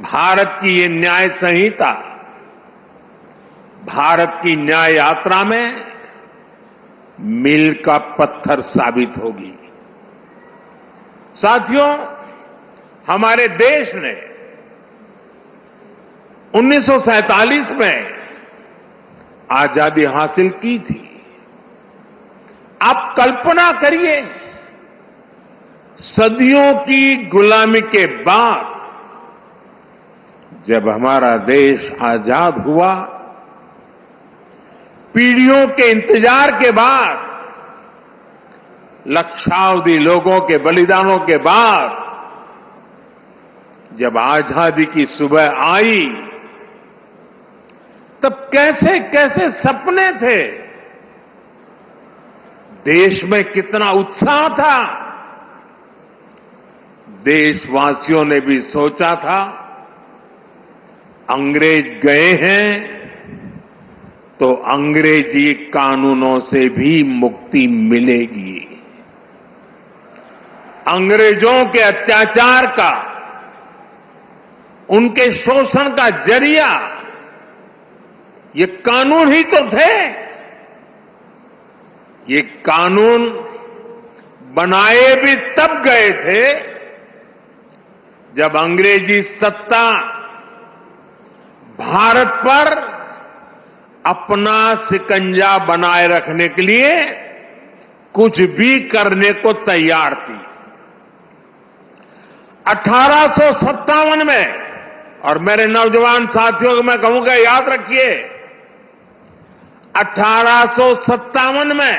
भारत की ये न्याय संहिता भारत की न्याय यात्रा में मील का पत्थर साबित होगी। साथियों, हमारे देश ने 1947 में आजादी हासिल की थी। आप कल्पना करिए, सदियों की गुलामी के बाद जब हमारा देश आजाद हुआ, पीढ़ियों के इंतजार के बाद, लक्षावधि लोगों के बलिदानों के बाद जब आजादी की सुबह आई, तब कैसे कैसे सपने थे, देश में कितना उत्साह था। देशवासियों ने भी सोचा था अंग्रेज गए हैं तो अंग्रेजी कानूनों से भी मुक्ति मिलेगी। अंग्रेजों के अत्याचार का, उनके शोषण का जरिया ये कानून ही तो थे। ये कानून बनाए भी तब गए थे जब अंग्रेजी सत्ता भारत पर अपना शिकंजा बनाए रखने के लिए कुछ भी करने को तैयार थी। 1857 में, और मेरे नौजवान साथियों को मैं कहूंगा याद रखिए, 1857 में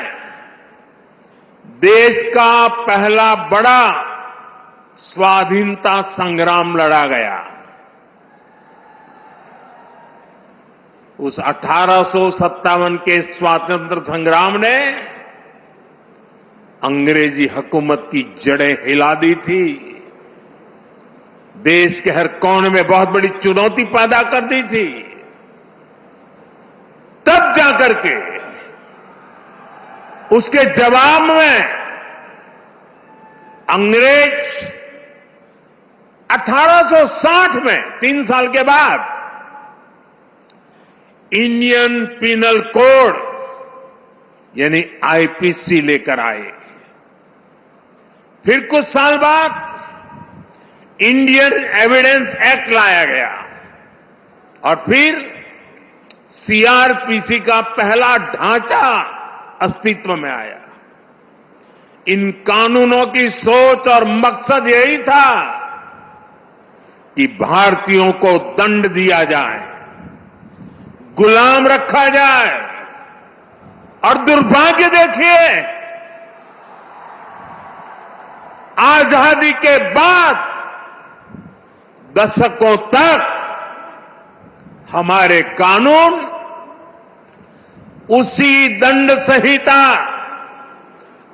देश का पहला बड़ा स्वाधीनता संग्राम लड़ा गया। उस 1857 के स्वातंत्र संग्राम ने अंग्रेजी हुकूमत की जड़ें हिला दी थी। देश के हर कोने में बहुत बड़ी चुनौती पैदा कर दी थी। तब जाकर के उसके जवाब में अंग्रेज 1860 में, 3 साल के बाद, इंडियन पिनल कोड यानी आईपीसी लेकर आए। फिर कुछ साल बाद इंडियन एविडेंस एक्ट लाया गया और फिर सीआरपीसी का पहला ढांचा अस्तित्व में आया। इन कानूनों की सोच और मकसद यही था कि भारतीयों को दंड दिया जाए, गुलाम रखा जाए। और दुर्भाग्य देखिए, आजादी के बाद दशकों तक हमारे कानून उसी दंड संहिता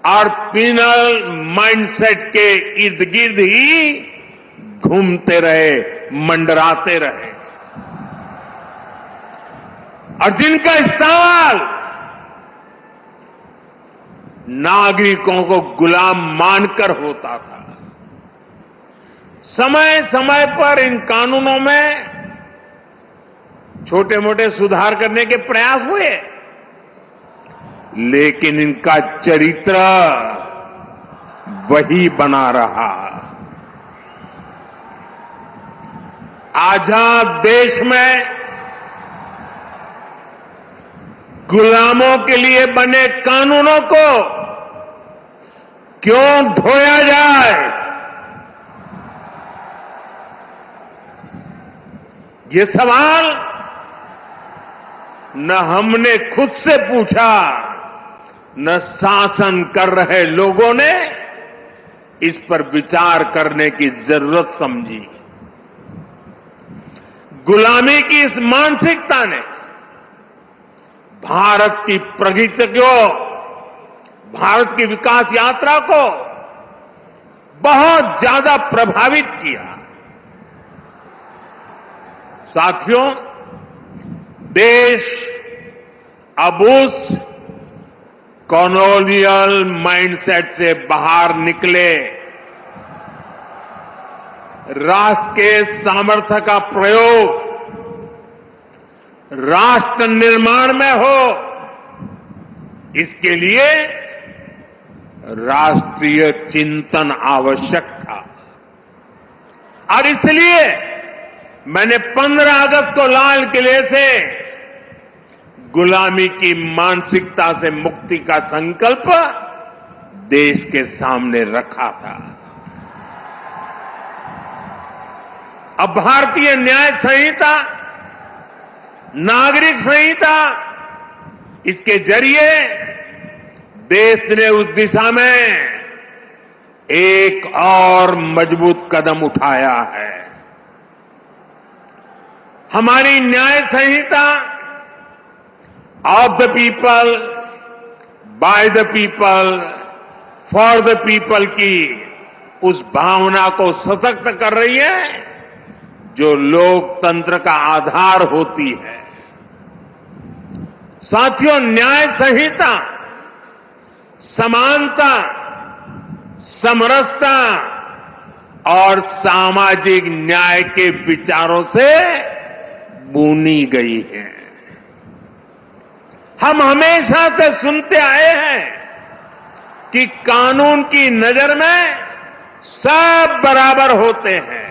और पिनल माइंडसेट के इर्द गिर्द ही घूमते रहे, मंडराते रहे। और जिनका इस्तेमाल नागरिकों को गुलाम मानकर होता था। समय समय पर इन कानूनों में छोटे मोटे सुधार करने के प्रयास हुए, लेकिन इनका चरित्र वही बना रहा। आजाद देश में गुलामों के लिए बने कानूनों को क्यों ढोया जाए, ये सवाल न हमने खुद से पूछा, न शासन कर रहे लोगों ने इस पर विचार करने की जरूरत समझी। गुलामी की इस मानसिकता ने भारत की प्रगति को, भारत की विकास यात्रा को बहुत ज्यादा प्रभावित किया। साथियों, देश अब उस कॉलोनियल माइंडसेट से बाहर निकले, राष्ट्र के सामर्थ्य का प्रयोग राष्ट्र निर्माण में हो, इसके लिए राष्ट्रीय चिंतन आवश्यक था। और इसलिए मैंने 15 अगस्त को लाल किले से गुलामी की मानसिकता से मुक्ति का संकल्प देश के सामने रखा था। अब भारतीय न्याय संहिता, नागरिक संहिता, इसके जरिए देश ने उस दिशा में एक और मजबूत कदम उठाया है। हमारी न्याय संहिता of the people, by the people, for the people की उस भावना को सशक्त कर रही है जो लोकतंत्र का आधार होती है। साथियों, न्याय संहिता समानता, समरसता और सामाजिक न्याय के विचारों से बुनी गई है। हम हमेशा से सुनते आए हैं कि कानून की नजर में सब बराबर होते हैं,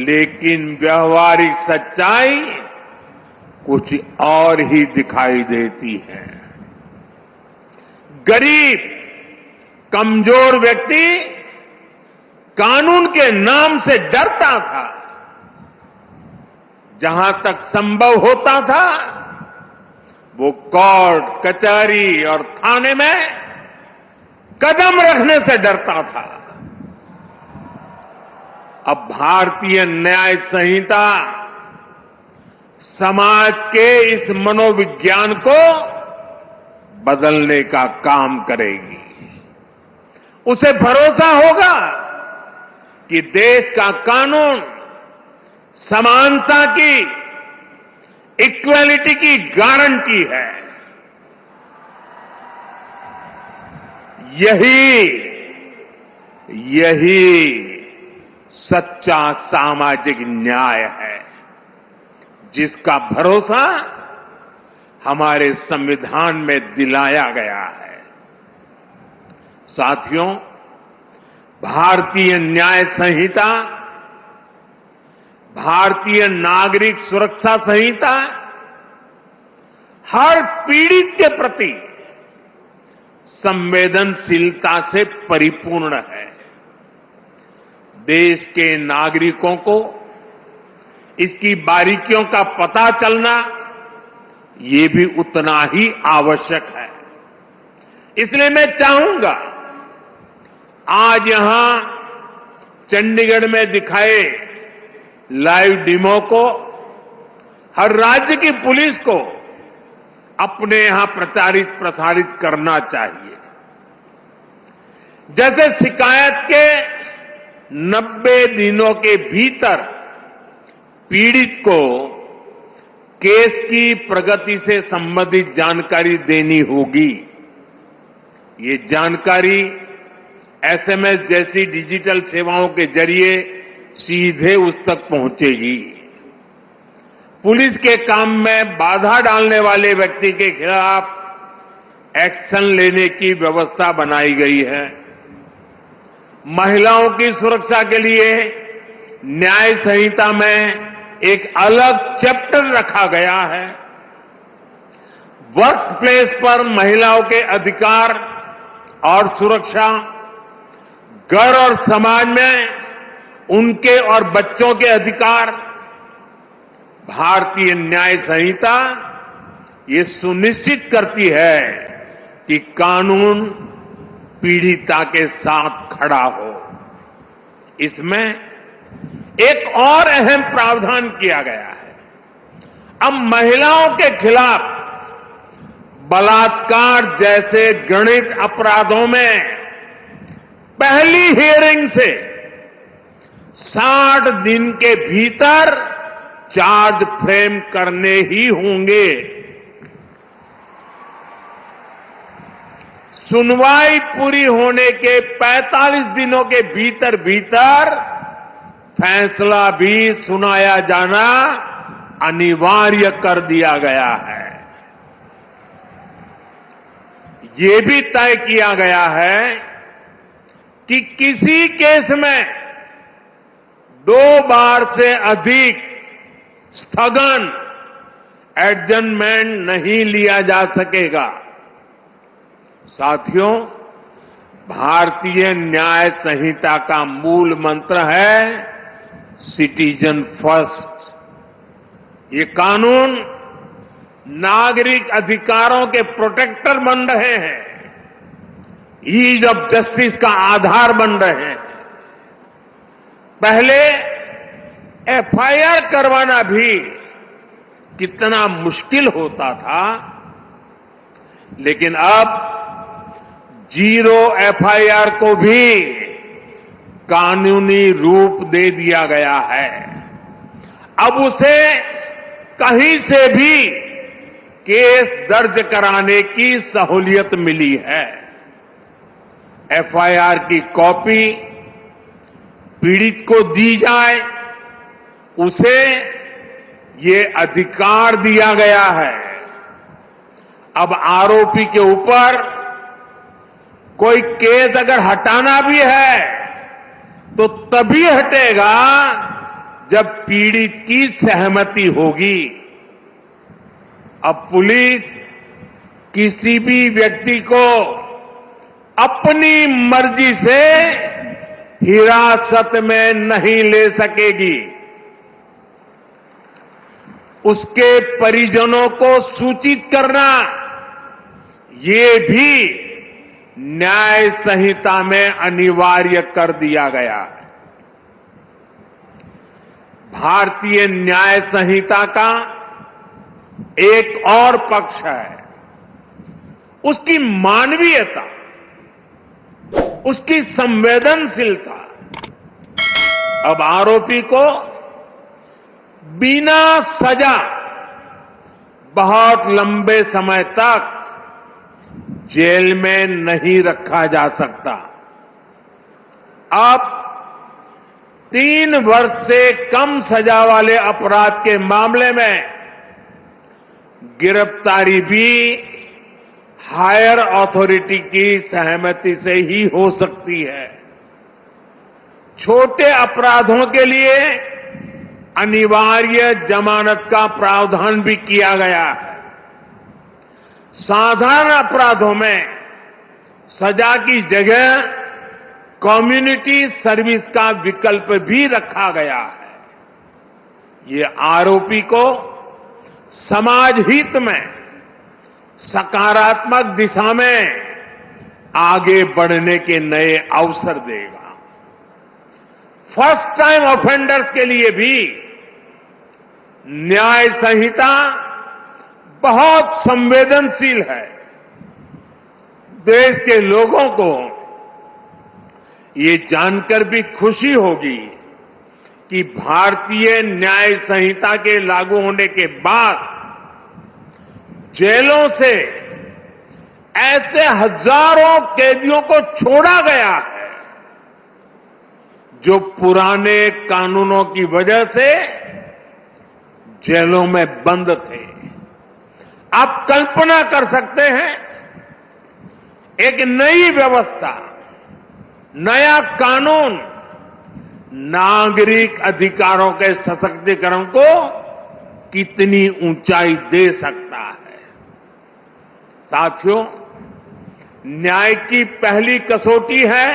लेकिन व्यवहारिक सच्चाई कुछ और ही दिखाई देती है। गरीब, कमजोर व्यक्ति कानून के नाम से डरता था। जहां तक संभव होता था वो कोर्ट, कचहरी और थाने में कदम रखने से डरता था। अब भारतीय न्याय संहिता समाज के इस मनोविज्ञान को बदलने का काम करेगी। उसे भरोसा होगा कि देश का कानून समानता की, इक्वालिटी की गारंटी है। यही सच्चा सामाजिक न्याय है, जिसका भरोसा हमारे संविधान में दिलाया गया है। साथियों, भारतीय न्याय संहिता, भारतीय नागरिक सुरक्षा संहिता हर पीड़ित के प्रति संवेदनशीलता से परिपूर्ण है। देश के नागरिकों को इसकी बारीकियों का पता चलना ये भी उतना ही आवश्यक है। इसलिए मैं चाहूंगा आज यहां चंडीगढ़ में दिखाए लाइव डेमो को हर राज्य की पुलिस को अपने यहां प्रसारित करना चाहिए। जैसे शिकायत के 90 दिनों के भीतर पीड़ित को केस की प्रगति से संबंधित जानकारी देनी होगी। ये जानकारी एसएमएस जैसी डिजिटल सेवाओं के जरिए सीधे उस तक पहुंचेगी। पुलिस के काम में बाधा डालने वाले व्यक्ति के खिलाफ एक्शन लेने की व्यवस्था बनाई गई है। महिलाओं की सुरक्षा के लिए न्याय संहिता में एक अलग चैप्टर रखा गया है। वर्क प्लेस पर महिलाओं के अधिकार और सुरक्षा, घर और समाज में उनके और बच्चों के अधिकार, भारतीय न्याय संहिता ये सुनिश्चित करती है कि कानून पीड़िता के साथ खड़ा हो। इसमें एक और अहम प्रावधान किया गया है। अब महिलाओं के खिलाफ बलात्कार जैसे घृणित अपराधों में पहली हियरिंग से 60 दिन के भीतर चार्ज फ्रेम करने ही होंगे। सुनवाई पूरी होने के 45 दिनों के भीतर फैसला भी सुनाया जाना अनिवार्य कर दिया गया है। ये भी तय किया गया है कि किसी केस में 2 बार से अधिक स्थगन एडजर्नमेंट नहीं लिया जा सकेगा। साथियों, भारतीय न्याय संहिता का मूल मंत्र है सिटीजन फर्स्ट। ये कानून नागरिक अधिकारों के प्रोटेक्टर बन रहे हैं, ईज ऑफ जस्टिस का आधार बन रहे हैं। पहले एफआईआर करवाना भी कितना मुश्किल होता था, लेकिन अब जीरो एफआईआर को भी कानूनी रूप दे दिया गया है। अब उसे कहीं से भी केस दर्ज कराने की सहूलियत मिली है। एफआईआर की कॉपी पीड़ित को दी जाए, उसे ये अधिकार दिया गया है। अब आरोपी के ऊपर कोई केस अगर हटाना भी है तो तभी हटेगा जब पीड़ित की सहमति होगी। अब पुलिस किसी भी व्यक्ति को अपनी मर्जी से हिरासत में नहीं ले सकेगी। उसके परिजनों को सूचित करना, ये भी न्याय संहिता में अनिवार्य कर दिया गया है। भारतीय न्याय संहिता का एक और पक्ष है उसकी मानवीयता, उसकी संवेदनशीलता। अब आरोपी को बिना सजा बहुत लंबे समय तक जेल में नहीं रखा जा सकता। अब 3 वर्ष से कम सजा वाले अपराध के मामले में गिरफ्तारी भी हायर अथॉरिटी की सहमति से ही हो सकती है। छोटे अपराधों के लिए अनिवार्य जमानत का प्रावधान भी किया गया है। साधारण अपराधों में सजा की जगह कम्युनिटी सर्विस का विकल्प भी रखा गया है। ये आरोपी को समाज हित में सकारात्मक दिशा में आगे बढ़ने के नए अवसर देगा। फर्स्ट टाइम ऑफेंडर्स के लिए भी न्याय संहिता बहुत संवेदनशील है। देश के लोगों को ये जानकर भी खुशी होगी कि भारतीय न्याय संहिता के लागू होने के बाद जेलों से ऐसे हजारों कैदियों को छोड़ा गया है जो पुराने कानूनों की वजह से जेलों में बंद थे। आप कल्पना कर सकते हैं, एक नई व्यवस्था, नया कानून नागरिक अधिकारों के सशक्तिकरण को कितनी ऊंचाई दे सकता है। साथियों, न्याय की पहली कसौटी है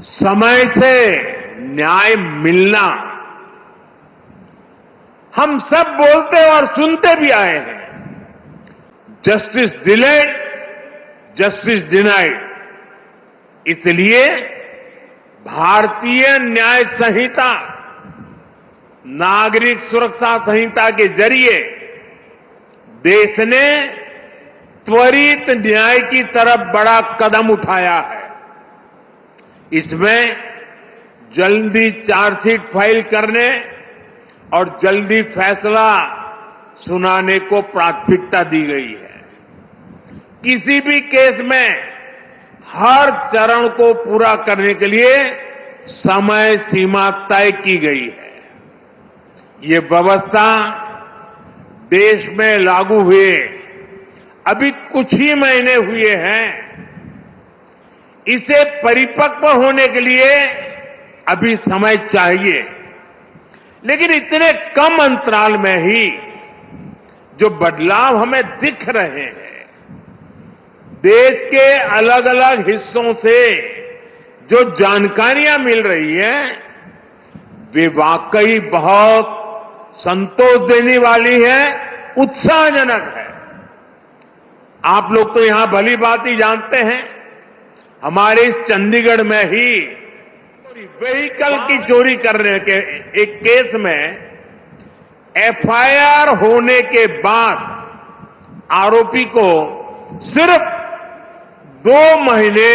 समय से न्याय मिलना। हम सब बोलते और सुनते भी आए हैं, जस्टिस डिलेड, जस्टिस डिनाइड। इसलिए भारतीय न्याय संहिता, नागरिक सुरक्षा संहिता के जरिए देश ने त्वरित न्याय की तरफ बड़ा कदम उठाया है। इसमें जल्दी चार्जशीट फाइल करने और जल्दी फैसला सुनाने को प्राथमिकता दी गई है। किसी भी केस में हर चरण को पूरा करने के लिए समय सीमा तय की गई है। ये व्यवस्था देश में लागू हुए अभी कुछ ही महीने हुए हैं। इसे परिपक्व होने के लिए अभी समय चाहिए, लेकिन इतने कम अंतराल में ही जो बदलाव हमें दिख रहे हैं, देश के अलग अलग हिस्सों से जो जानकारियां मिल रही हैं, वे वाकई बहुत संतोष देने वाली है, उत्साहजनक है। आप लोग तो यहां भली बात ही जानते हैं, हमारे इस चंडीगढ़ में ही व्हीकल की चोरी करने के एक केस में एफआईआर होने के बाद आरोपी को सिर्फ 2 महीने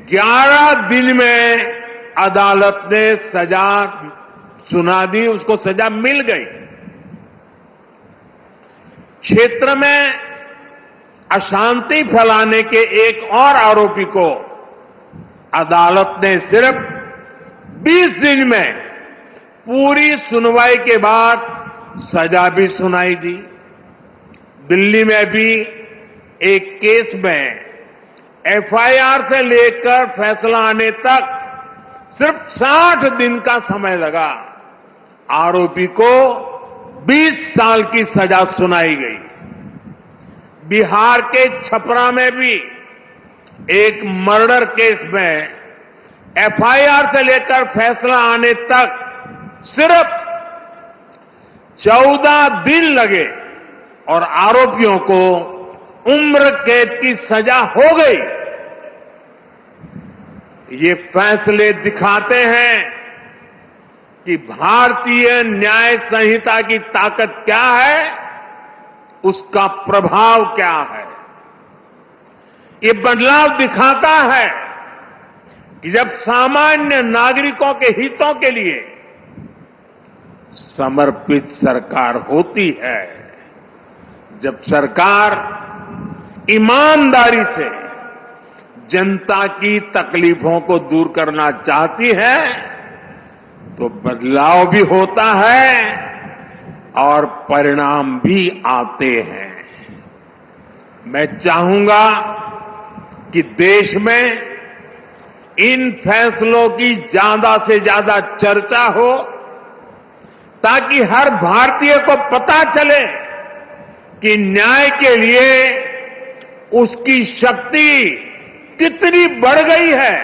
11 दिन में अदालत ने सजा सुना दी, उसको सजा मिल गई। क्षेत्र में अशांति फैलाने के एक और आरोपी को अदालत ने सिर्फ 20 दिन में पूरी सुनवाई के बाद सजा भी सुनाई दी। दिल्ली में भी एक केस में एफआईआर से लेकर फैसला आने तक सिर्फ 60 दिन का समय लगा। आरोपी को 20 साल की सजा सुनाई गई। बिहार के छपरा में भी एक मर्डर केस में एफआईआर से लेकर फैसला आने तक सिर्फ 14 दिन लगे और आरोपियों को उम्र कैद की सजा हो गई। ये फैसले दिखाते हैं कि भारतीय न्याय संहिता की ताकत क्या है, उसका प्रभाव क्या है। ये बदलाव दिखाता है कि जब सामान्य नागरिकों के हितों के लिए समर्पित सरकार होती है, जब सरकार ईमानदारी से जनता की तकलीफों को दूर करना चाहती है, तो बदलाव भी होता है और परिणाम भी आते हैं। मैं चाहूंगा कि देश में इन फैसलों की ज्यादा से ज्यादा चर्चा हो, ताकि हर भारतीय को पता चले कि न्याय के लिए उसकी शक्ति कितनी बढ़ गई है।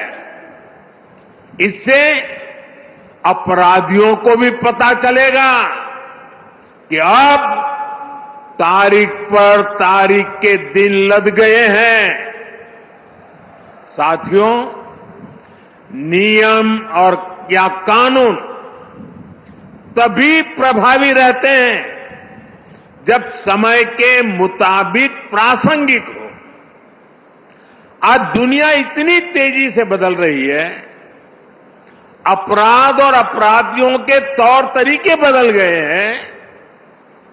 इससे अपराधियों को भी पता चलेगा कि अब तारीख पर तारीख के दिन लद गए हैं। साथियों, नियम और क्या कानून तभी प्रभावी रहते हैं जब समय के मुताबिक प्रासंगिक हो। आज दुनिया इतनी तेजी से बदल रही है, अपराध और अपराधियों के तौर तरीके बदल गए हैं।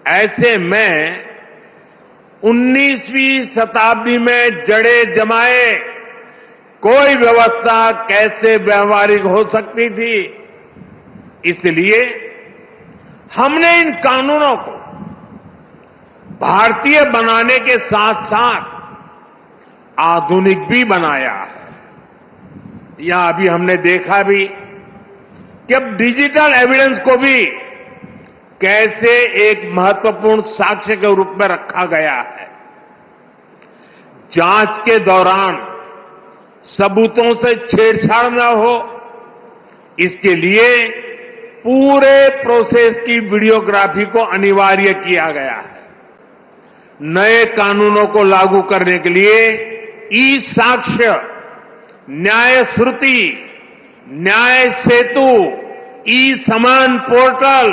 ऐसे में 19वीं शताब्दी में जड़े जमाए कोई व्यवस्था कैसे व्यवहारिक हो सकती थी। इसलिए हमने इन कानूनों को भारतीय बनाने के साथ साथ आधुनिक भी बनाया है। यहां अभी हमने देखा भी कि अब डिजिटल एविडेंस को भी कैसे एक महत्वपूर्ण साक्ष्य के रूप में रखा गया है। जांच के दौरान सबूतों से छेड़छाड़ न हो, इसके लिए पूरे प्रोसेस की वीडियोग्राफी को अनिवार्य किया गया है। नए कानूनों को लागू करने के लिए ई साक्ष्य, न्याय श्रुति, न्याय सेतु, ई समान पोर्टल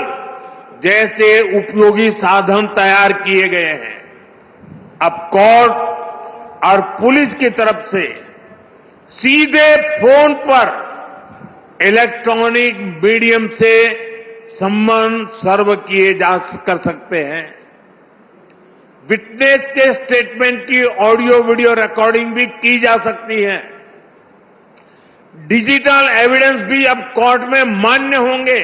जैसे उपयोगी साधन तैयार किए गए हैं। अब कोर्ट और पुलिस की तरफ से सीधे फोन पर इलेक्ट्रॉनिक मीडियम से सम्मन सर्व किए जा सकते हैं। विटनेस के स्टेटमेंट की ऑडियो वीडियो रिकॉर्डिंग भी की जा सकती है। डिजिटल एविडेंस भी अब कोर्ट में मान्य होंगे,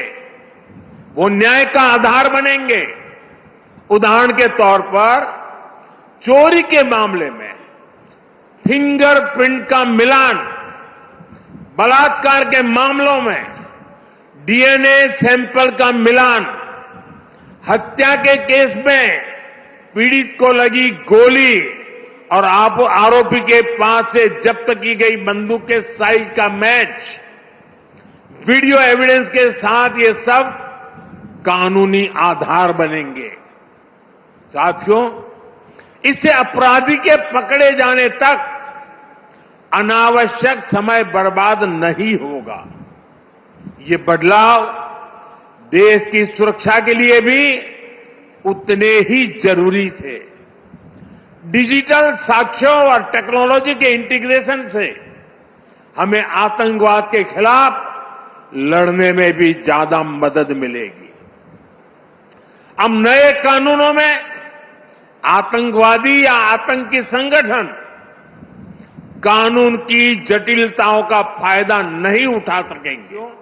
वो न्याय का आधार बनेंगे। उदाहरण के तौर पर चोरी के मामले में फिंगरप्रिंट का मिलान, बलात्कार के मामलों में डीएनए सैंपल का मिलान, हत्या के केस में पीड़ित को लगी गोली और आरोपी के पास से जब्त की गई बंदूक के साइज का मैच, वीडियो एविडेंस के साथ ये सब कानूनी आधार बनेंगे। साथियों, इससे अपराधी के पकड़े जाने तक अनावश्यक समय बर्बाद नहीं होगा। ये बदलाव देश की सुरक्षा के लिए भी उतने ही जरूरी थे। डिजिटल साक्ष्यों और टेक्नोलॉजी के इंटीग्रेशन से हमें आतंकवाद के खिलाफ लड़ने में भी ज्यादा मदद मिलेगी। अब नए कानूनों में आतंकवादी या आतंकी संगठन कानून की जटिलताओं का फायदा नहीं उठा सकेंगे।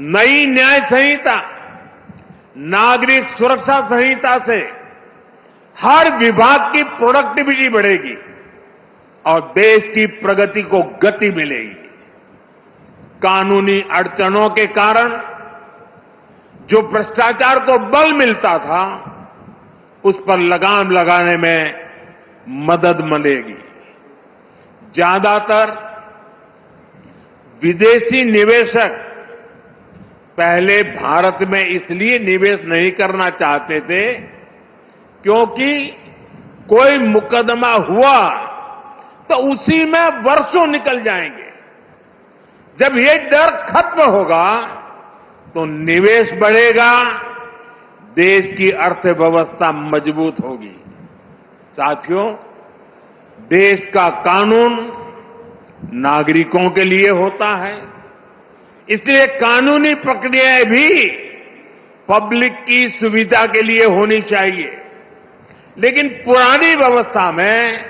नई न्याय संहिता, नागरिक सुरक्षा संहिता से हर विभाग की प्रोडक्टिविटी बढ़ेगी और देश की प्रगति को गति मिलेगी। कानूनी अड़चनों के कारण जो भ्रष्टाचार को बल मिलता था, उस पर लगाम लगाने में मदद मिलेगी। ज्यादातर विदेशी निवेशक पहले भारत में इसलिए निवेश नहीं करना चाहते थे क्योंकि कोई मुकदमा हुआ तो उसी में वर्षों निकल जाएंगे। जब ये डर खत्म होगा तो निवेश बढ़ेगा, देश की अर्थव्यवस्था मजबूत होगी। साथियों, देश का कानून नागरिकों के लिए होता है, इसलिए कानूनी प्रक्रियाएं भी पब्लिक की सुविधा के लिए होनी चाहिए। लेकिन पुरानी व्यवस्था में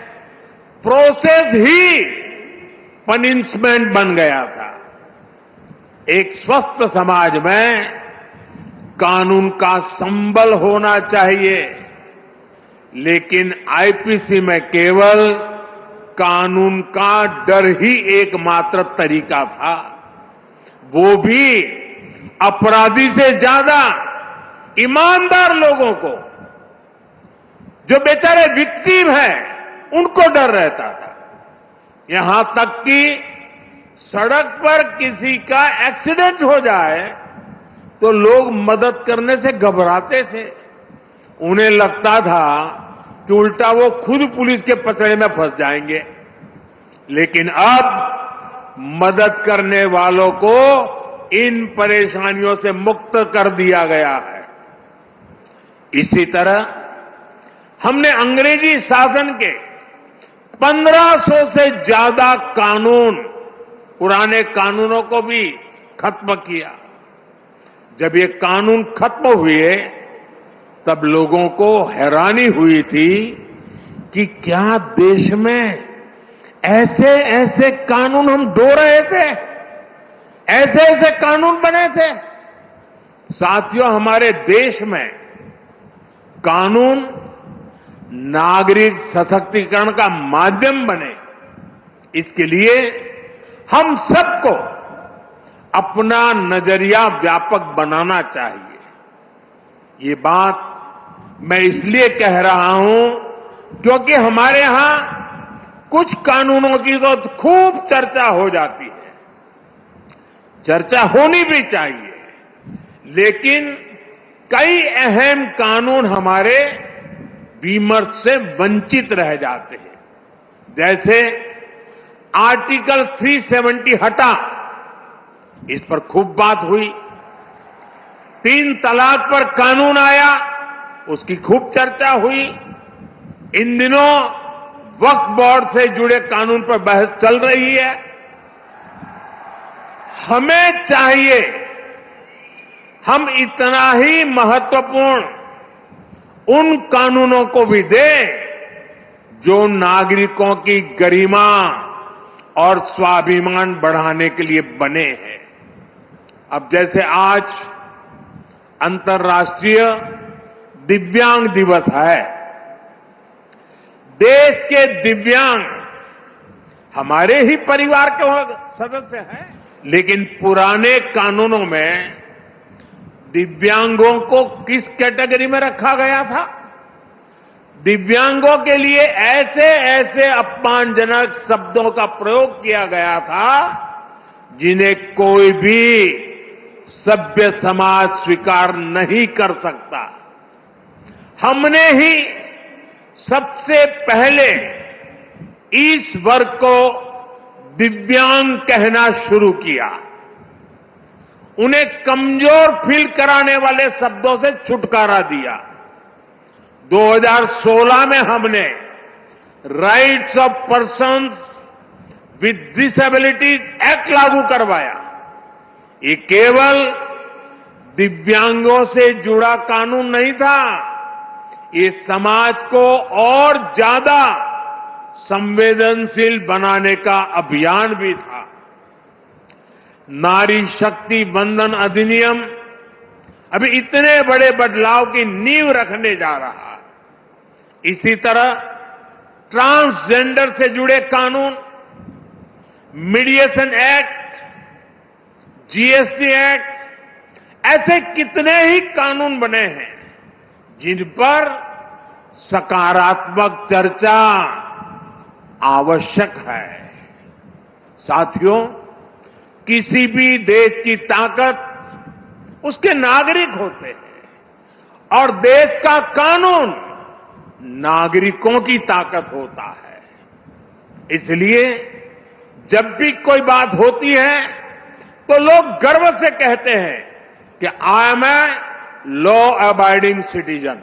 प्रोसेस ही पनिशमेंट बन गया था। एक स्वस्थ समाज में कानून का संबल होना चाहिए, लेकिन आईपीसी में केवल कानून का डर ही एकमात्र तरीका था। वो भी अपराधी से ज्यादा ईमानदार लोगों को, जो बेचारे विक्टिम हैं, उनको डर रहता था। यहां तक कि सड़क पर किसी का एक्सीडेंट हो जाए तो लोग मदद करने से घबराते थे। उन्हें लगता था कि उल्टा वो खुद पुलिस के पचड़े में फंस जाएंगे। लेकिन अब मदद करने वालों को इन परेशानियों से मुक्त कर दिया गया है। इसी तरह हमने अंग्रेजी शासन के 1500 से ज्यादा कानून, पुराने कानूनों को भी खत्म किया। जब ये कानून खत्म हुए तब लोगों को हैरानी हुई थी कि क्या देश में ऐसे ऐसे कानून हम ढो रहे थे, ऐसे ऐसे कानून बने थे। साथियों, हमारे देश में कानून नागरिक सशक्तिकरण का माध्यम बने, इसके लिए हम सबको अपना नजरिया व्यापक बनाना चाहिए। ये बात मैं इसलिए कह रहा हूं क्योंकि हमारे यहां कुछ कानूनों की तो खूब चर्चा हो जाती है, चर्चा होनी भी चाहिए, लेकिन कई अहम कानून हमारे विमर्श से वंचित रह जाते हैं। जैसे आर्टिकल 370 हटा, इस पर खूब बात हुई। 3 तलाक पर कानून आया, उसकी खूब चर्चा हुई। इन दिनों वक्फ बोर्ड से जुड़े कानून पर बहस चल रही है। हमें चाहिए हम इतना ही महत्वपूर्ण उन कानूनों को भी दें जो नागरिकों की गरिमा और स्वाभिमान बढ़ाने के लिए बने हैं। अब जैसे आज अंतर्राष्ट्रीय दिव्यांग दिवस है, देश के दिव्यांग हमारे ही परिवार के सदस्य हैं, लेकिन पुराने कानूनों में दिव्यांगों को किस कैटेगरी में रखा गया था? दिव्यांगों के लिए ऐसे ऐसे अपमानजनक शब्दों का प्रयोग किया गया था जिन्हें कोई भी सभ्य समाज स्वीकार नहीं कर सकता। हमने ही सबसे पहले इस वर्ग को दिव्यांग कहना शुरू किया, उन्हें कमजोर फील कराने वाले शब्दों से छुटकारा दिया। 2016 में हमने rights of persons with disabilities act लागू करवाया। ये केवल दिव्यांगों से जुड़ा कानून नहीं था, ये समाज को और ज्यादा संवेदनशील बनाने का अभियान भी था। नारी शक्ति वंदन अधिनियम अभी इतने बड़े बदलाव की नींव रखने जा रहा है। इसी तरह ट्रांसजेंडर से जुड़े कानून, मीडिएशन एक्ट, जीएसटी एक्ट, ऐसे कितने ही कानून बने हैं जिन पर सकारात्मक चर्चा आवश्यक है। साथियों, किसी भी देश की ताकत उसके नागरिक होते हैं और देश का कानून नागरिकों की ताकत होता है। इसलिए जब भी कोई बात होती है तो लोग गर्व से कहते हैं कि I am a law abiding citizen.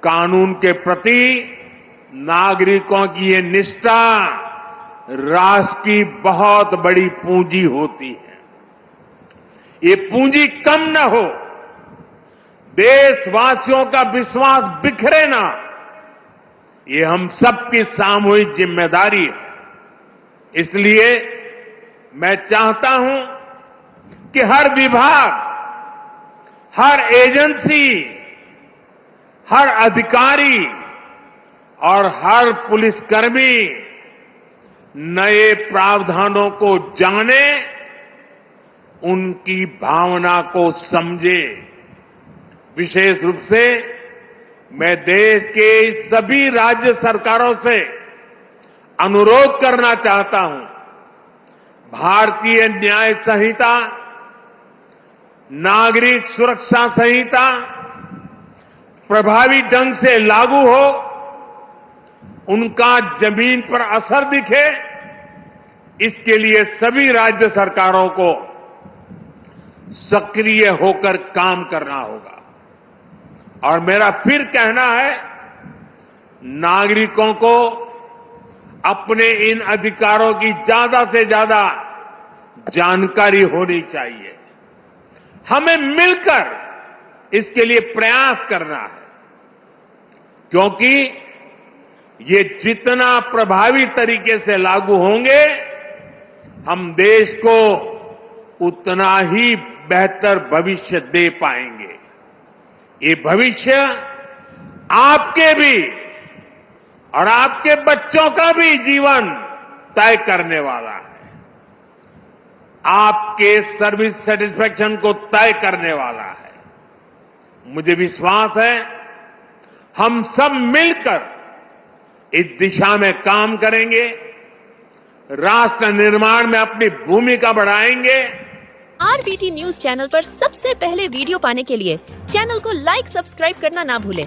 कानून के प्रति नागरिकों की ये निष्ठा राष्ट्र की बहुत बड़ी पूंजी होती है। ये पूंजी कम न हो, देशवासियों का विश्वास बिखरे ना, ये हम सबकी सामूहिक जिम्मेदारी है। इसलिए मैं चाहता हूं कि हर विभाग, हर एजेंसी, हर अधिकारी और हर पुलिसकर्मी नए प्रावधानों को जाने, उनकी भावना को समझे। विशेष रूप से मैं देश के सभी राज्य सरकारों से अनुरोध करना चाहता हूं, भारतीय न्याय संहिता, नागरिक सुरक्षा संहिता प्रभावी ढंग से लागू हो, उनका जमीन पर असर दिखे, इसके लिए सभी राज्य सरकारों को सक्रिय होकर काम करना होगा। और मेरा फिर कहना है, नागरिकों को अपने इन अधिकारों की ज्यादा से ज्यादा जानकारी होनी चाहिए। हमें मिलकर इसके लिए प्रयास करना है, क्योंकि ये जितना प्रभावी तरीके से लागू होंगे, हम देश को उतना ही बेहतर भविष्य दे पाएंगे। ये भविष्य आपके भी और आपके बच्चों का भी जीवन तय करने वाला है, आपके सर्विस सेटिस्फैक्शन को तय करने वाला है। मुझे विश्वास है हम सब मिलकर इस दिशा में काम करेंगे, राष्ट्र निर्माण में अपनी भूमिका बढ़ाएंगे। आरबीटी न्यूज चैनल पर सबसे पहले वीडियो पाने के लिए चैनल को लाइक, सब्सक्राइब करना ना भूलें